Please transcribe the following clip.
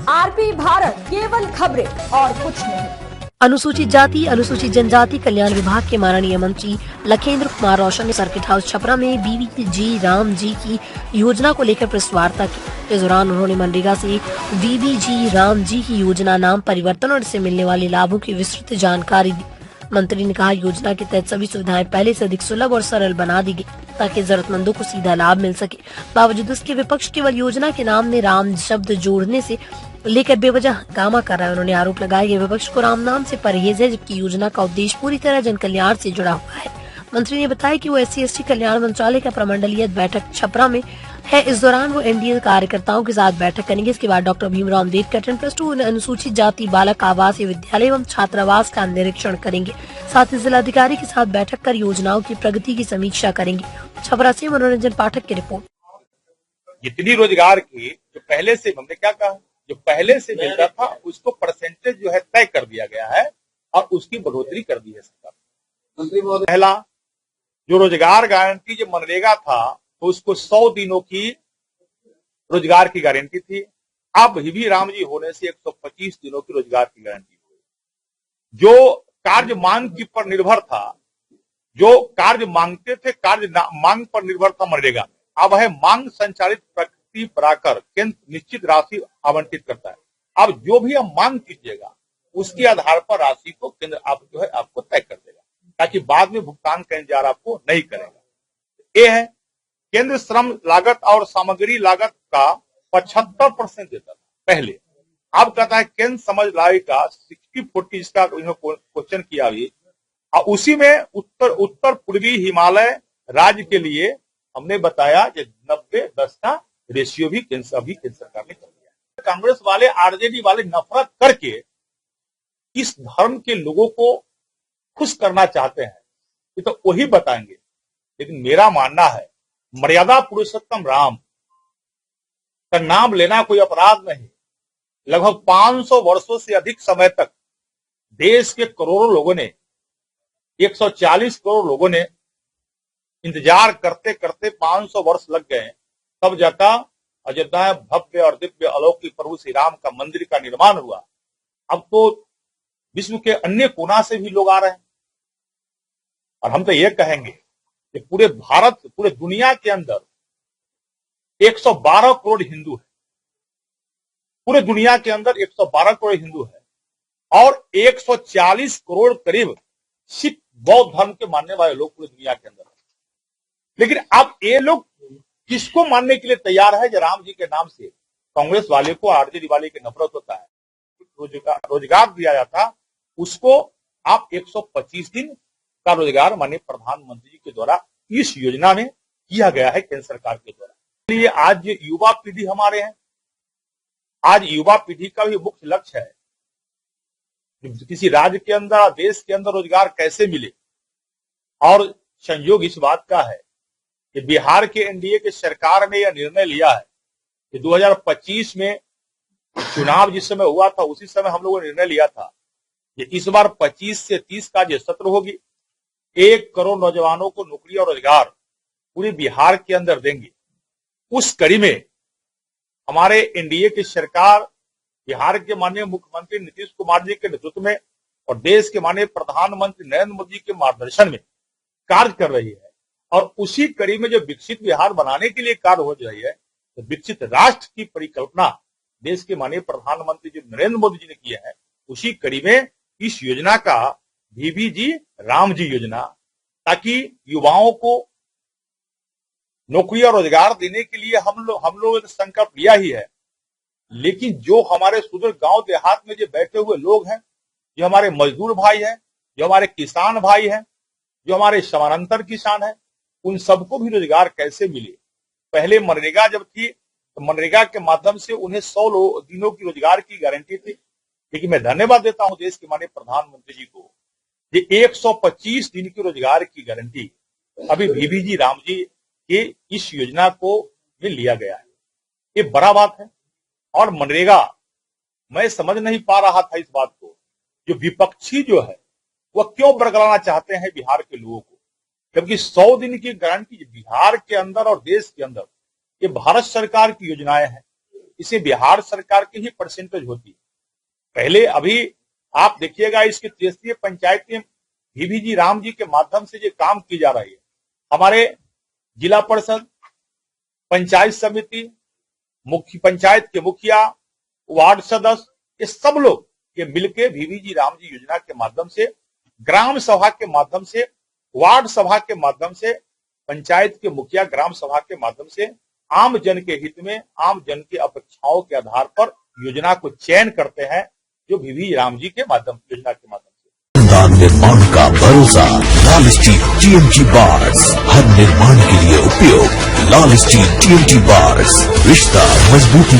RP Bharat, केवल खबरें और कुछ नहीं। अनुसूचित जाति अनुसूचित जनजाति कल्याण विभाग के माननीय मंत्री लखेंद्र कुमार रोशन ने सर्किट हाउस छपरा में बीबीजी राम जी की योजना को लेकर प्रेस वार्ता की। इस दौरान उन्होंने मनरेगा से बीबीजी राम जी की योजना नाम परिवर्तन और इससे मिलने वाले लाभों की विस्तृत जानकारी दी। मंत्री ने कहा, योजना के तहत सभी सुविधाएं पहले से अधिक सुलभ और सरल बना दी गई ताकि जरूरतमंदों को सीधा लाभ मिल सके। बावजूद इसके विपक्ष केवल योजना के नाम में राम शब्द जोड़ने से लेकर बेवजह हंगामा कर रहा है। उन्होंने आरोप लगाया कि विपक्ष को राम नाम से परहेज है, जबकि योजना का उद्देश्य पूरी तरह जन कल्याण से जुड़ा हुआ है। मंत्री ने बताया कि वो SC/ST कल्याण मंत्रालय का प्रमंडलीय बैठक छपरा में है। इस दौरान वो NDA कार्यकर्ताओं के साथ बैठक करेंगे। इसके बाद डॉक्टर भीमराव अम्बेडकर +2 अनुसूचित जाति बालक आवासीय विद्यालय एवं छात्रावास का निरीक्षण करेंगे। साथ ही जिलाधिकारी के साथ बैठक कर योजनाओं की प्रगति की समीक्षा करेंगे। छपरा से मनोरंजन पाठक की रिपोर्ट। जितनी रोजगार की जो पहले से, हमने क्या कहा, जो पहले से मिलता था उसको परसेंटेज जो है तय कर दिया गया है और उसकी बढ़ोतरी कर दी है सरकार। पहला जो रोजगार गारंटी जो मनरेगा था तो उसको 100 दिनों की रोजगार की गारंटी थी। अब भी राम जी होने से 125 दिनों की रोजगार की गारंटी हुई। जो कार्य मांग की पर निर्भर था, जो कार्य मांगते थे, कार्य मांग पर निर्भर था मनरेगा, अब है मांग संचालित प्रकृति बनाकर केंद्र निश्चित राशि आवंटित करता है। अब जो भी आप मांग कीजिएगा उसके आधार पर राशि को केंद्र आपको तय कर देगा, ताकि बाद में भुगतान का इंतजार आपको नहीं करेगा। ये है केंद्र श्रम लागत और सामग्री लागत का 75% देता था पहले। अब कहता है केंद्र समझ लाएगा 60-40, इसका क्वेश्चन किया अभी। उसी में उत्तर पूर्वी हिमालय राज्य के लिए हमने बताया कि 90-10 का रेशियो भी केंद्र सरकार ने कर दिया। कांग्रेस वाले, RJD वाले नफरत करके इस धर्म के लोगों को खुश करना चाहते हैं, ये तो वही बताएंगे। लेकिन मेरा मानना है मर्यादा पुरुषोत्तम राम का नाम लेना कोई अपराध नहीं। लगभग 500 वर्षों से अधिक समय तक देश के करोड़ों लोगों ने, 140 करोड़ लोगों ने इंतजार करते करते 500 वर्ष लग गए, तब जाकर अयोध्या में भव्य और दिव्य अलौकिक प्रभु श्री राम का मंदिर का निर्माण हुआ। अब तो विश्व के अन्य कोना से भी लोग आ रहे हैं। और हम तो ये कहेंगे कि पूरे भारत, पूरे दुनिया के अंदर 112 करोड़ हिंदू है। पूरे दुनिया के अंदर 112 करोड़ हिंदू है और 140 करोड़ करीब सिख बौद्ध धर्म के मानने वाले लोग पूरी दुनिया के अंदर है। लेकिन अब ये लोग किसको मानने के लिए तैयार है? जो राम जी के नाम से कांग्रेस वाले को, RJD वाले की नफरत होता है। रोजगार दिया जाता, उसको आप 125 दिन का रोजगार माननीय प्रधानमंत्री जी के द्वारा इस योजना में किया गया है, केंद्र सरकार के द्वारा। इसलिए आज ये युवा पीढ़ी हमारे हैं, आज युवा पीढ़ी का भी मुख्य लक्ष्य है किसी राज्य के अंदर, देश के अंदर रोजगार कैसे मिले। और संयोग इस बात का है कि बिहार के NDA के सरकार ने यह निर्णय लिया है कि 2025 में चुनाव जिस समय हुआ था उसी समय हम लोगों ने निर्णय लिया था कि इस बार 25 से 30 का जो सत्र होगी, 1 करोड़ नौजवानों को नौकरी और रोजगार पूरे बिहार के अंदर देंगे। उस कड़ी में हमारे NDA की सरकार बिहार के माननीय मुख्यमंत्री नीतीश कुमार जी के नेतृत्व में और देश के माननीय प्रधानमंत्री नरेंद्र मोदी के मार्गदर्शन में कार्य कर रही है। और उसी कड़ी में जो विकसित बिहार बनाने के लिए कार्य हो रही है, तो विकसित राष्ट्र की परिकल्पना देश के माननीय प्रधानमंत्री जी नरेंद्र मोदी जी ने किया है। उसी कड़ी में इस योजना का बीबीजी राम जी योजना, ताकि युवाओं को नौकरी और रोजगार देने के लिए हम लोगों ने संकल्प लिया ही है। लेकिन जो हमारे सुदूर गांव देहात में जो बैठे हुए लोग हैं, जो हमारे मजदूर भाई हैं, जो हमारे किसान भाई हैं, जो हमारे समानांतर किसान हैं, उन सबको भी रोजगार कैसे मिले। पहले मनरेगा जब थी तो मनरेगा के माध्यम से उन्हें 100 दिनों की रोजगार की गारंटी थी। लेकिन मैं धन्यवाद देता हूं देश के माननीय प्रधानमंत्री जी को, ये 125 दिन की रोजगार की गारंटी अभी बीबीजी राम जी के इस योजना को में लिया गया है। ये बड़ा बात है। और मनरेगा, मैं समझ नहीं पा रहा था इस बात को, जो विपक्षी जो है वह क्यों बरगलाना चाहते हैं बिहार के लोगों को। जबकि 100 दिन की गारंटी बिहार के अंदर और देश के अंदर ये भारत सरकार की योजनाएं हैं, इसे बिहार सरकार की ही परसेंटेज होती है। पहले अभी आप देखिएगा इसके क्षेत्रीय पंचायत में VVG राम जी के माध्यम से जो काम की जा रही है, हमारे जिला परिषद, पंचायत समिति, मुख्य पंचायत के मुखिया, वार्ड सदस्य, ये सब लोग ये मिलके VVG राम जी योजना के माध्यम से, ग्राम सभा के माध्यम से, वार्ड सभा के माध्यम से, पंचायत के मुखिया ग्राम सभा के माध्यम से आम जन के हित में, आम जन की अपेक्षाओं के आधार पर योजना को चयन करते हैं, जो VVG राम जी के माध्यम योजना के माध्यम से। निर्माण का भरोसा लाल स्टील TMT बार्स, हर निर्माण के लिए उपयोग लाल स्टील TMT बार्स, रिश्ता मजबूती